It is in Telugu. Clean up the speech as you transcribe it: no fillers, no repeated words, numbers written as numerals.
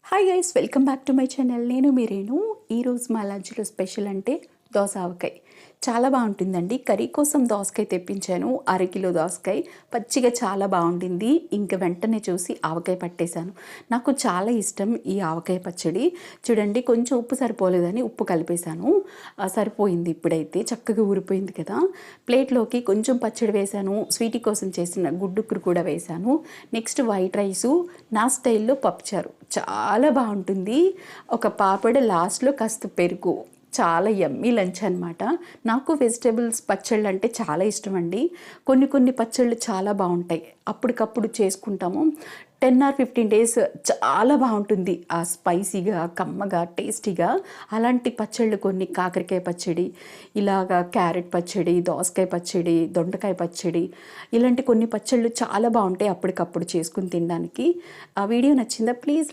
Hi guys, welcome back to my channel. నేను మీ రేణు. ఈరోజు మా లంచ్లో స్పెషల్ అంటే దోస ఆవకాయ. చాలా బాగుంటుందండి. కర్రీ కోసం దోసకాయ తెప్పించాను, అరకిలో దోసకాయ. పచ్చిగా చాలా బాగుండింది. ఇంక వెంటనే చూసి ఆవకాయ పట్టేశాను. నాకు చాలా ఇష్టం ఈ ఆవకాయ పచ్చడి. చూడండి, కొంచెం ఉప్పు సరిపోలేదని ఉప్పు కలిపేశాను. సరిపోయింది. ఇప్పుడైతే చక్కగా ఊరిపోయింది కదా. ప్లేట్లోకి కొంచెం పచ్చడి వేశాను. స్వీటీ కోసం చేసిన గుడ్డుకురు కూడా వేశాను. నెక్స్ట్ వైట్ రైసు, నా స్టైల్లో పప్పుచారు. చాలా బాగుంటుంది. ఒక పాపడ, లాస్ట్లో కాస్త పెరుగు. చాలా యమ్మీ లంచ్ అనమాట. నాకు వెజిటేబుల్స్ పచ్చళ్ళు అంటే చాలా ఇష్టం అండి. కొన్ని పచ్చళ్ళు చాలా బాగుంటాయి, అప్పటికప్పుడు చేసుకుంటాము. 10 or 15 డేస్ చాలా బాగుంటుంది. ఆ స్పైసీగా, కమ్మగా, టేస్టీగా. అలాంటి పచ్చళ్ళు కొన్ని, కాకరకాయ పచ్చడి, ఇలాగా క్యారెట్ పచ్చడి, దోసకాయ పచ్చడి, దొండకాయ పచ్చడి, ఇలాంటి కొన్ని పచ్చళ్ళు చాలా బాగుంటాయి అప్పటికప్పుడు చేసుకుని తినడానికి. ఆ వీడియో నచ్చిందా? ప్లీజ్